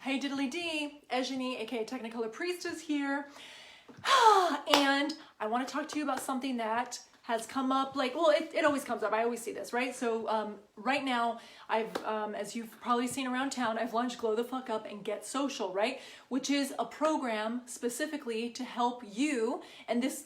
Hey diddly dee, Eyenie, aka technicolorpriestess here. And I want to talk to you about something that has come up, like, well, it always comes up. I always see this, right? So right now, I've, as you've probably seen around town, I've launched Glow the Fuck Up and Get Social, right? Which is a program specifically to help you, and this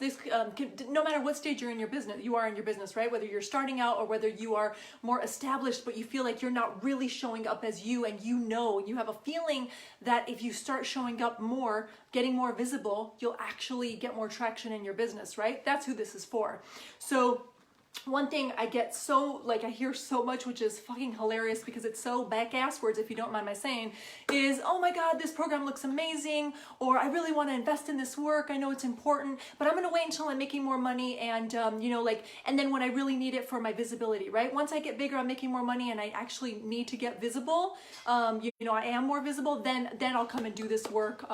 no matter what stage you're in your business, you are in your business, right? Whether you're starting out or whether you are more established, but you feel like you're not really showing up as you, and you have a feeling that if you start showing up more, getting more visible, you'll actually get more traction in your business, right? That's who this is for. So one thing I get I hear so much, which is fucking hilarious because it's so back-ass words, if you don't mind my saying, is, oh my God, this program looks amazing, or I really want to invest in this work, I know it's important, but I'm going to wait until I'm making more money and, and then when I really need it for my visibility, right? Once I get bigger, I'm making more money and I actually need to get visible, I am more visible, then I'll come and do this work,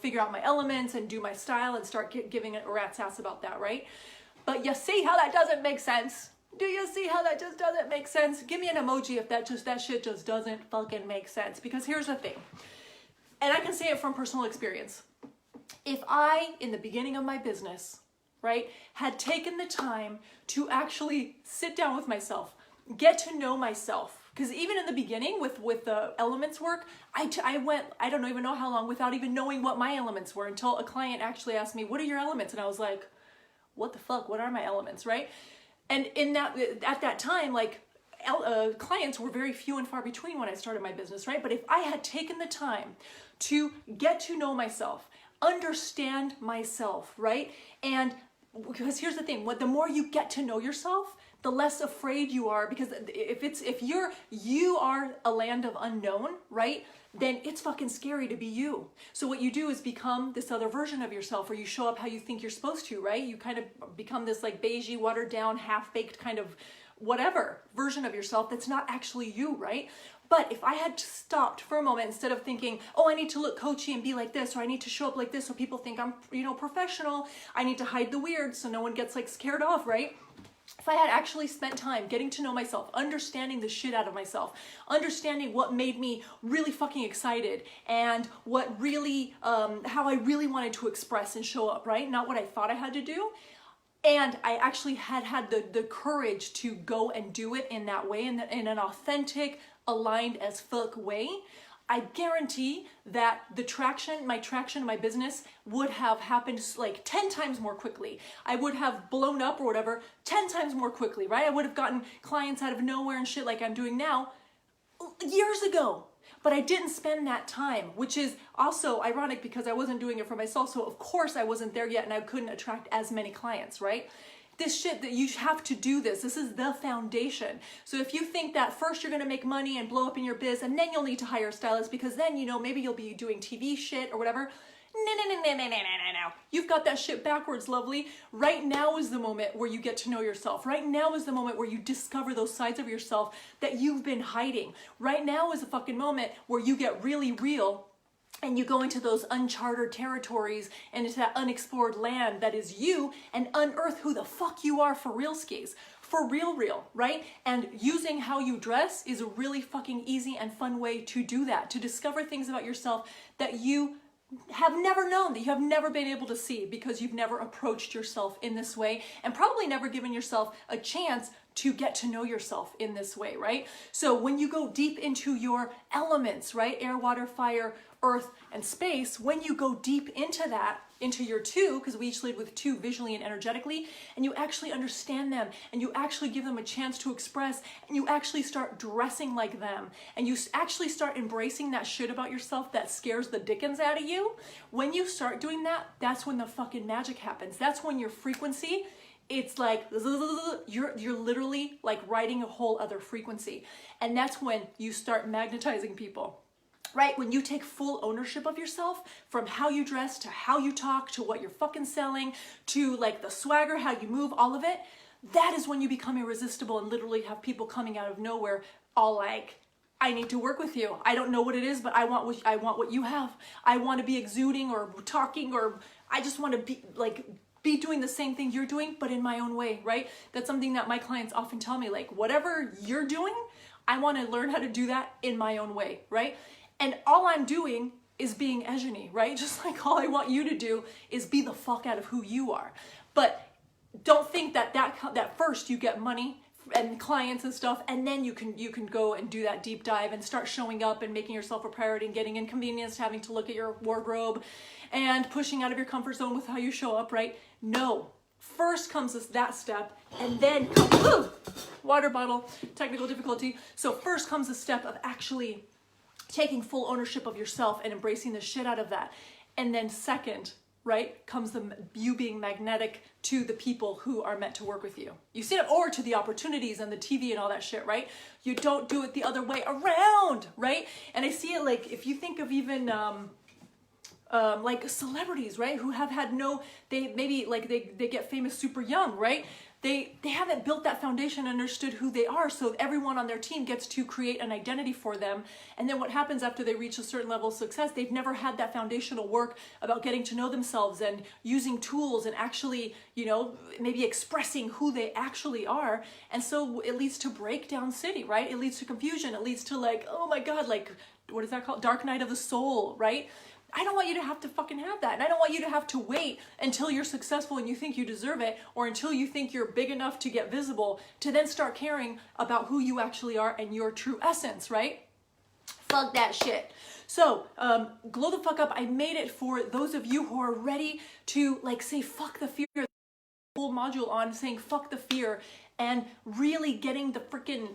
figure out my elements and do my style and start giving it a rat's ass about that, right? But you see how that doesn't make sense? Do you see how that just doesn't make sense? Give me an emoji if that shit just doesn't fucking make sense. Because here's the thing, and I can say it from personal experience. If I, in the beginning of my business, right, had taken the time to actually sit down with myself, get to know myself, because even in the beginning with the elements work, I went, I don't even know how long without even knowing what my elements were until a client actually asked me, what are your elements? And I was like, what the fuck, what are my elements, right? And at that time, clients were very few and far between when I started my business, right? But if I had taken the time to get to know myself, understand myself, right? And because here's the thing, the more you get to know yourself, the less afraid you are, because if you are a land of unknown, right? Then it's fucking scary to be you. So what you do is become this other version of yourself, or you show up how you think you're supposed to, right? You kind of become this like beigey, watered down, half-baked kind of whatever version of yourself that's not actually you, right? But if I had stopped for a moment, instead of thinking, oh, I need to look coachy and be like this, or I need to show up like this so people think I'm, professional, I need to hide the weird so no one gets like scared off, right? If I had actually spent time getting to know myself, understanding the shit out of myself, understanding what made me really fucking excited and what really, how I really wanted to express and show up, right? Not what I thought I had to do. And I actually had the courage to go and do it in that way, in an authentic, aligned as fuck way. I guarantee that my traction in my business would have happened like 10 times more quickly. I would have blown up or whatever 10 times more quickly, right? I would have gotten clients out of nowhere and shit like I'm doing now years ago. But I didn't spend that time, which is also ironic because I wasn't doing it for myself. So of course I wasn't there yet and I couldn't attract as many clients, right? This shit that you have to do this is the foundation. So if you think that first you're gonna make money and blow up in your biz and then you'll need to hire a stylist because then, maybe you'll be doing TV shit or whatever. No. You've got that shit backwards, lovely. Right now is the moment where you get to know yourself. Right now is the moment where you discover those sides of yourself that you've been hiding. Right now is a fucking moment where you get really real and you go into those uncharted territories and into that unexplored land that is you and unearth who the fuck you are for real skis. For real, right? And using how you dress is a really fucking easy and fun way to do that, to discover things about yourself that you have never known, that you have never been able to see because you've never approached yourself in this way and probably never given yourself a chance to get to know yourself in this way, right? So when you go deep into your elements, right? Air, water, fire, earth, and space, when you go deep into that, into your two, because we each lead with two visually and energetically, and you actually understand them, and you actually give them a chance to express, and you actually start dressing like them, and you actually start embracing that shit about yourself that scares the dickens out of you, when you start doing that, that's when the fucking magic happens. That's when your frequency, it's like, you're literally like riding a whole other frequency. And that's when you start magnetizing people, right? When you take full ownership of yourself, from how you dress to how you talk to what you're fucking selling to like the swagger, how you move, all of it, that is when you become irresistible and literally have people coming out of nowhere all like, I need to work with you. I don't know what it is, but I want what you have. I want to be exuding or talking, or I just want to be doing the same thing you're doing, but in my own way, right? That's something that my clients often tell me, like, whatever you're doing, I want to learn how to do that in my own way, right? And all I'm doing is being Eyenie, right? Just like all I want you to do is be the fuck out of who you are. But don't think that first you get money and clients and stuff, and then you can go and do that deep dive and start showing up and making yourself a priority and getting inconvenienced, having to look at your wardrobe and pushing out of your comfort zone with how you show up, right? No. First comes that step, and then comes, water bottle, technical difficulty. So first comes the step of actually taking full ownership of yourself and embracing the shit out of that. And then second, right, comes you being magnetic to the people who are meant to work with you. You see it, or to the opportunities and the TV and all that shit, right? You don't do it the other way around, right? And I see it like, if you think of even like celebrities, right, who have had they get famous super young, right? They haven't built that foundation, understood who they are, so everyone on their team gets to create an identity for them. And then what happens after they reach a certain level of success, they've never had that foundational work about getting to know themselves and using tools and actually, maybe expressing who they actually are. And so it leads to breakdown city, right? It leads to confusion. It leads to like, oh my God, like, what is that called? Dark night of the soul, right? I don't want you to have to fucking have that. And I don't want you to have to wait until you're successful and you think you deserve it, or until you think you're big enough to get visible, to then start caring about who you actually are and your true essence, right? Fuck that shit. So, glow the fuck up. I made it for those of you who are ready to like say fuck the fear. Whole module on saying fuck the fear and really getting the freaking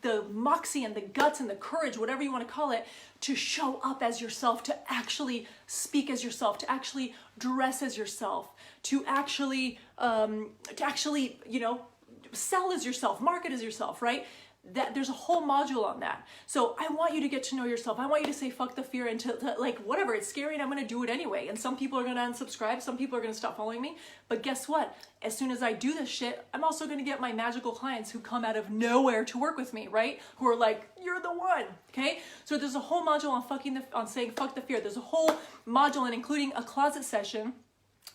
the moxie and the guts and the courage, whatever you want to call it, to show up as yourself, to actually speak as yourself, to actually dress as yourself, to actually sell as yourself, market as yourself, right? That there's a whole module on that. So I want you to get to know yourself. I want you to say fuck the fear and to like, whatever, it's scary and I'm going to do it anyway. And some people are going to unsubscribe. Some people are going to stop following me. But guess what? As soon as I do this shit, I'm also going to get my magical clients who come out of nowhere to work with me, right? Who are like, you're the one. Okay. So there's a whole module on saying fuck the fear. There's a whole module and including a closet session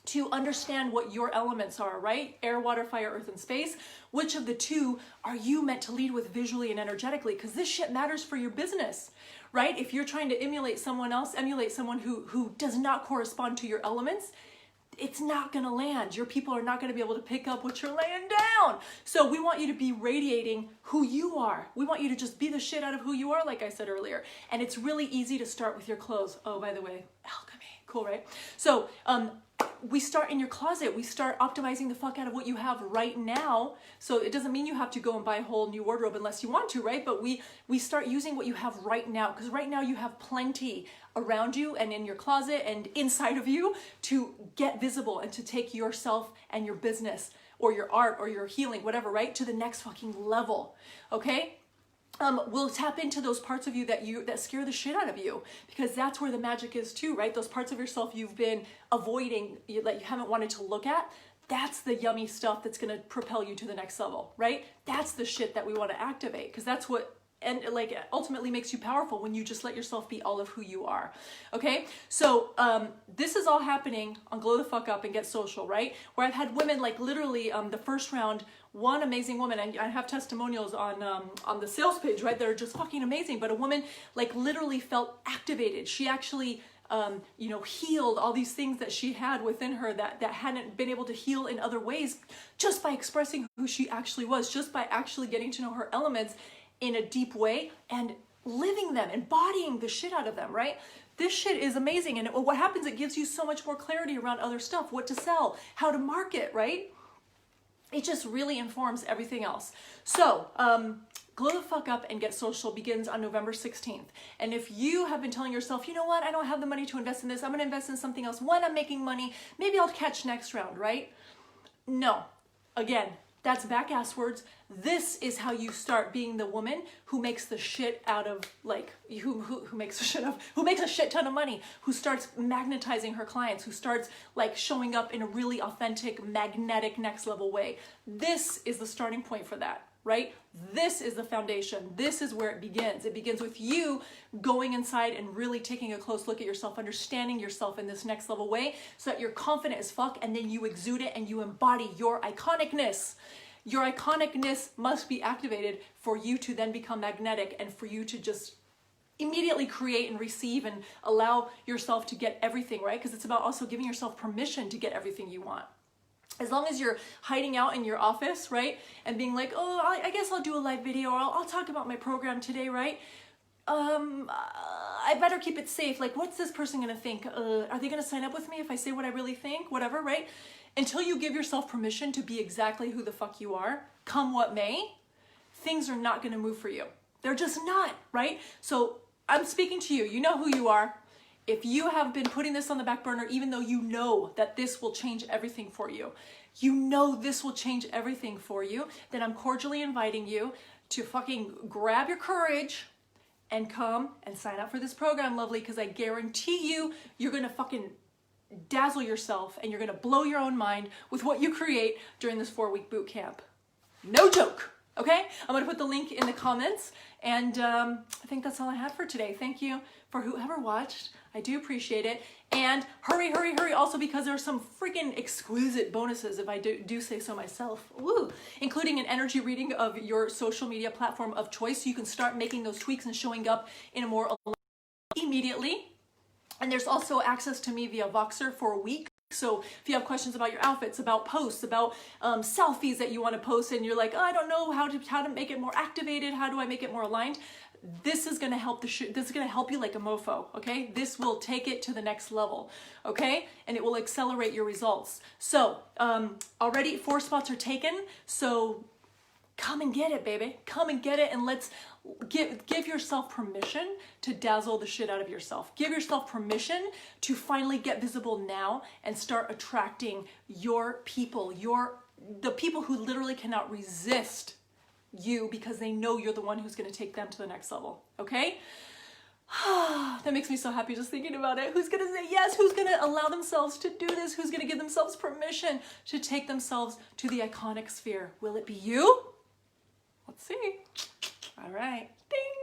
to understand what your elements are, right? Air, water, fire, earth, and space. Which of the two are you meant to lead with visually and energetically? Because this shit matters for your business, right? If you're trying to emulate someone who does not correspond to your elements, it's not gonna land. Your people are not gonna be able to pick up what you're laying down. So we want you to be radiating who you are. We want you to just be the shit out of who you are, like I said earlier. And it's really easy to start with your clothes. Oh, by the way, alchemy, cool, right? So, we start in your closet. We start optimizing the fuck out of what you have right now. So it doesn't mean you have to go and buy a whole new wardrobe unless you want to, right? But we start using what you have right now, because right now you have plenty around you and in your closet and inside of you to get visible and to take yourself and your business or your art or your healing, whatever, right, to the next fucking level, okay? We'll tap into those parts of you that scare the shit out of you, because that's where the magic is too, right? Those parts of yourself you've been avoiding, that you haven't wanted to look at, that's the yummy stuff that's going to propel you to the next level, right? That's the shit that we want to activate, because that's what ultimately makes you powerful, when you just let yourself be all of who you are. Okay, so this is all happening on Glow the Fuck Up and Get Social, right? Where I've had women like literally the first round, one amazing woman, and I have testimonials on the sales page, right? They're just fucking amazing. But a woman like literally felt activated. She actually healed all these things that she had within her that hadn't been able to heal in other ways, just by expressing who she actually was, just by actually getting to know her elements in a deep way and living them, embodying the shit out of them, right? This shit is amazing. And what happens, it gives you so much more clarity around other stuff, what to sell, how to market, right? It just really informs everything else. So, Glow the Fuck Up and Get Social begins on November 16th. And if you have been telling yourself, you know what, I don't have the money to invest in this, I'm gonna invest in something else when I'm making money, maybe I'll catch next round, right? No, again, that's back-ass words. This is how you start being the woman who makes the shit out of, like, who makes a shit ton of money, who starts magnetizing her clients, who starts like showing up in a really authentic, magnetic, next level way. This is the starting point for that, right? This is the foundation. This is where it begins. It begins with you going inside and really taking a close look at yourself, understanding yourself in this next level way, so that you're confident as fuck, and then you exude it and you embody your iconicness. Your iconicness must be activated for you to then become magnetic and for you to just immediately create and receive and allow yourself to get everything, right? Because it's about also giving yourself permission to get everything you want. As long as you're hiding out in your office, right? And being like, oh, I guess I'll do a live video, or I'll talk about my program today, right? I better keep it safe. Like, what's this person gonna think? Are they gonna sign up with me if I say what I really think? Whatever, right? Until you give yourself permission to be exactly who the fuck you are, come what may, things are not gonna move for you. They're just not, right? So I'm speaking to you. You know who you are. If you have been putting this on the back burner, even though you know that this will change everything for you, you know this will change everything for you, then I'm cordially inviting you to fucking grab your courage and come and sign up for this program, lovely, because I guarantee you, you're gonna fucking dazzle yourself and you're gonna blow your own mind with what you create during this 4-week boot camp. No joke. Okay, I'm gonna put the link in the comments, and I think that's all I had for today. Thank you for whoever watched. I do appreciate it. And hurry, hurry, hurry, also because there are some freaking exquisite bonuses, if I do say so myself, woo, including an energy reading of your social media platform of choice, so you can start making those tweaks and showing up in a more immediately. And there's also access to me via Voxer for a week. So if you have questions about your outfits, about posts, about selfies that you want to post, and you're like, oh, I don't know how to make it more activated, how do I make it more aligned? This is going to help this is going to help you like a mofo, okay? This will take it to the next level, okay? And it will accelerate your results. So already 4 spots are taken, so come and get it, baby. Come and get it, and let's give yourself permission to dazzle the shit out of yourself. Give yourself permission to finally get visible now and start attracting your people, the people who literally cannot resist you because they know you're the one who's going to take them to the next level, okay? That makes me so happy just thinking about it. Who's going to say yes? Who's going to allow themselves to do this? Who's going to give themselves permission to take themselves to the iconic sphere? Will it be you? Let's see. All right. Ding.